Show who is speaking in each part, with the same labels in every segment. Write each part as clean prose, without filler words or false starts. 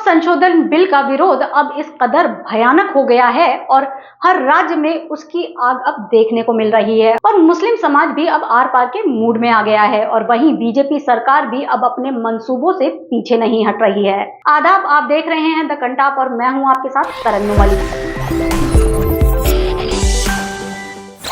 Speaker 1: संशोधन बिल का विरोध अब इस कदर भयानक हो गया है और हर राज्य में उसकी आग अब देखने को मिल रही है और मुस्लिम समाज भी अब आर पार के मूड में आ गया है और वहीं बीजेपी सरकार भी अब अपने मंसूबों से पीछे नहीं हट रही है। आदाब, आप देख रहे हैं द कंटाप और मैं हूं आपके साथ तरन्नुम अली।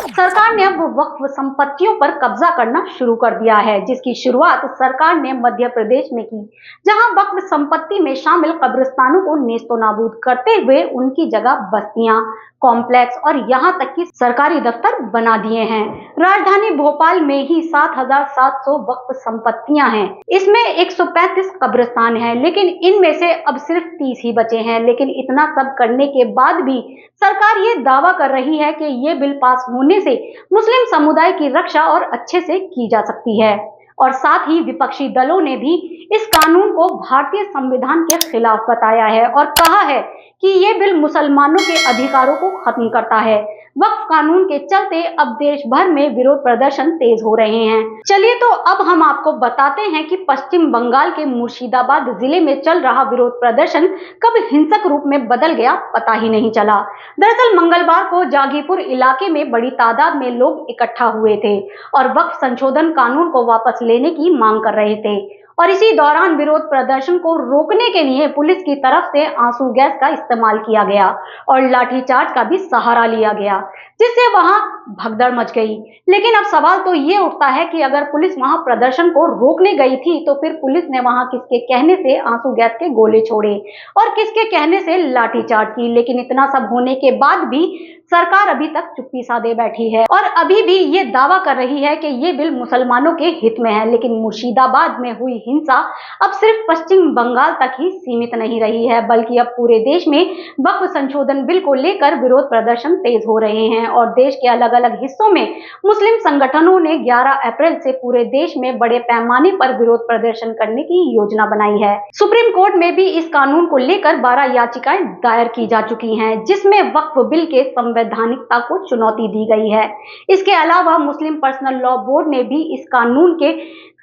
Speaker 1: सरकार ने अब वक्फ संपत्तियों पर कब्जा करना शुरू कर दिया है, जिसकी शुरुआत सरकार ने मध्य प्रदेश में की, जहां वक्फ संपत्ति में शामिल कब्रिस्तानों को नेस्तनाबूद करते हुए उनकी जगह बस्तियां, कॉम्प्लेक्स और यहां तक कि सरकारी दफ्तर बना दिए हैं। राजधानी भोपाल में ही 7,700 वक्फ संपत्तियां हैं। इसमें 135 कब्रिस्तान हैं, लेकिन इनमें से अब सिर्फ 30 ही बचे हैं। लेकिन इतना सब करने के बाद भी सरकार ये दावा कर रही है कि ये बिल पास होने से मुस्लिम समुदाय की रक्षा और अच्छे से की जा सकती है। और साथ ही विपक्षी दलों ने भी इस कानून को भारतीय संविधान के खिलाफ बताया है और कहा है कि ये बिल मुसलमानों के अधिकारों को खत्म करता है। वक्फ कानून के चलते अब देश भर में विरोध प्रदर्शन तेज हो रहे हैं। चलिए तो अब हम आपको बताते हैं कि पश्चिम बंगाल के मुर्शिदाबाद जिले में चल रहा विरोध प्रदर्शन कब हिंसक रूप में बदल गया पता ही नहीं चला। दरअसल मंगलवार को जागीपुर इलाके में बड़ी तादाद में लोग इकट्ठा हुए थे और वक्फ संशोधन कानून को वापस लेने की मांग कर रहे थे और इसी दौरान विरोध प्रदर्शन को रोकने के लिए पुलिस की तरफ से आंसू गैस का इस्तेमाल किया गया और लाठीचार्ज का भी सहारा लिया गया, जिससे वहां भगदड़ मच गई। लेकिन अब सवाल तो ये उठता है कि अगर पुलिस वहां प्रदर्शन को रोकने गई थी तो फिर पुलिस ने वहां किसके कहने से आंसू गैस के गोले छोड़े और किसके कहने से लाठीचार्ज की। लेकिन इतना सब होने के बाद भी सरकार अभी तक चुप्पी साधे बैठी है और अभी भी ये दावा कर रही है कि ये बिल मुसलमानों के हित में है। लेकिन मुर्शिदाबाद में हुई हिंसा अब सिर्फ पश्चिम बंगाल तक ही सीमित नहीं रही है, बल्कि अब पूरे देश में वक्फ संशोधन बिल को लेकर विरोध प्रदर्शन तेज हो रहे हैं और देश के अलग अलग हिस्सों में मुस्लिम संगठनों ने 11 अप्रैल से पूरे देश में बड़े पैमाने पर विरोध प्रदर्शन करने की योजना बनाई है। सुप्रीम कोर्ट में भी इस कानून को लेकर 12 याचिकाएं दायर की जा चुकी हैं, जिसमें वक्फ बिल के संवैधानिकता को चुनौती दी गई है। इसके अलावा मुस्लिम पर्सनल लॉ बोर्ड ने भी इस कानून के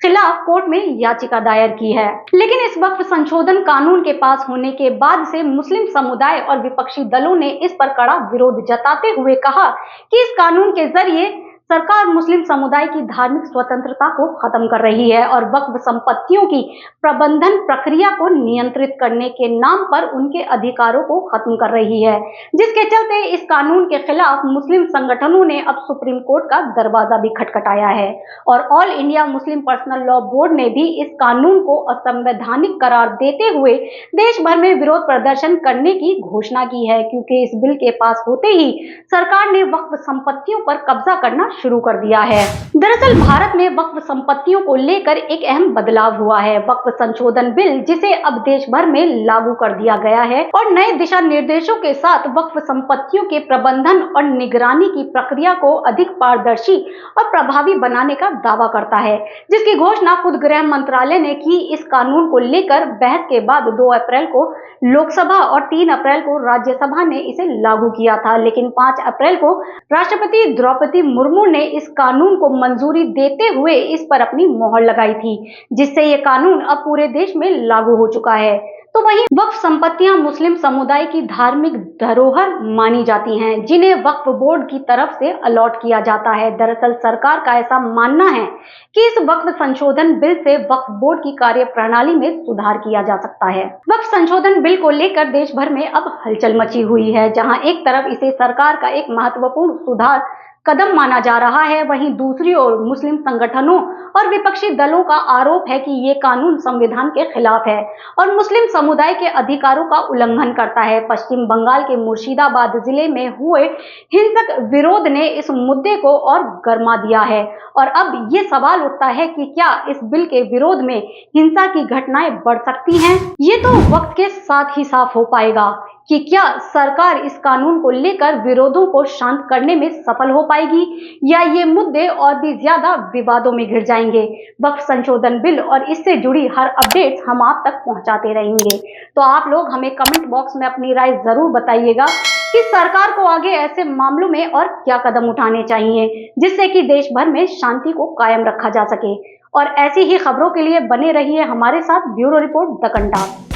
Speaker 1: खिलाफ कोर्ट में याचिका दायर की है। लेकिन इस वक्फ संशोधन कानून के पास होने के बाद से मुस्लिम समुदाय और विपक्षी दलों ने इस पर कड़ा विरोध जताते हुए कहा कि इस कानून के जरिए सरकार मुस्लिम समुदाय की धार्मिक स्वतंत्रता को खत्म कर रही है और वक्फ संपत्तियों की प्रबंधन प्रक्रिया को नियंत्रित करने के नाम पर उनके अधिकारों को खत्म कर रही है, जिसके चलते इस कानून के खिलाफ मुस्लिम संगठनों ने अब सुप्रीम कोर्ट का दरवाजा भी खटखटाया है और all India Muslim personal law board ने भी इस कानून को असंवैधानिक करार देते हुए देश भर में विरोध प्रदर्शन करने की घोषणा की है, क्योंकि इस बिल के पास होते ही सरकार ने वक्फ संपत्तियों पर कब्जा करना शुरू कर दिया है। दरअसल भारत में वक्फ संपत्तियों को लेकर एक अहम बदलाव हुआ है। वक्फ संशोधन बिल, जिसे अब देश भर में लागू कर दिया गया है और नए दिशा निर्देशों के साथ वक्फ संपत्तियों के प्रबंधन और निगरानी की प्रक्रिया को अधिक पारदर्शी और प्रभावी बनाने का दावा करता है, जिसकी घोषणा खुद गृह मंत्रालय ने की। इस कानून को लेकर बहस के बाद 2 अप्रैल को लोकसभा और 3 अप्रैल को राज्यसभा ने इसे लागू किया था, लेकिन 5 अप्रैल को राष्ट्रपति द्रौपदी मुर्मू ने इस कानून को मंजूरी देते हुए इस पर अपनी मोहर लगाई थी, जिससे ये कानून अब पूरे देश में लागू हो चुका है। तो वहीं वक्फ संपत्तियां मुस्लिम समुदाय की धार्मिक धरोहर मानी जाती हैं, जिन्हें वक्फ बोर्ड की तरफ से अलॉट किया जाता है। दरअसल सरकार का ऐसा मानना है कि इस वक्फ संशोधन बिल से वक्फ बोर्ड की कार्यप्रणाली में सुधार किया जा सकता है। वक्फ संशोधन बिल को लेकर देश भर में अब हलचल मची हुई है, जहां एक तरफ इसे सरकार का एक महत्वपूर्ण सुधार कदम माना जा रहा है, वहीं दूसरी ओर मुस्लिम संगठनों और विपक्षी दलों का आरोप है कि ये कानून संविधान के खिलाफ है और मुस्लिम समुदाय के अधिकारों का उल्लंघन करता है। पश्चिम बंगाल के मुर्शिदाबाद जिले में हुए हिंसक विरोध ने इस मुद्दे को और गर्मा दिया है और अब ये सवाल उठता है कि क्या इस बिल के विरोध में हिंसा की घटनाएं बढ़ सकती हैं? ये तो वक्त के साथ ही साफ हो पाएगा कि क्या सरकार इस कानून को लेकर विरोधों को शांत करने में सफल हो पाएगी या ये मुद्दे और भी ज्यादा विवादों में घिर जाएंगे। वक्फ संशोधन बिल और इससे जुड़ी हर अपडेट हम आप तक पहुंचाते रहेंगे। तो आप लोग हमें कमेंट बॉक्स में अपनी राय जरूर बताइएगा कि सरकार को आगे ऐसे मामलों में और क्या कदम उठाने चाहिए, जिससे कि देश भर में शांति को कायम रखा जा सके। और ऐसी ही खबरों के लिए बने रहिए हमारे साथ। Bureau report the Kantap.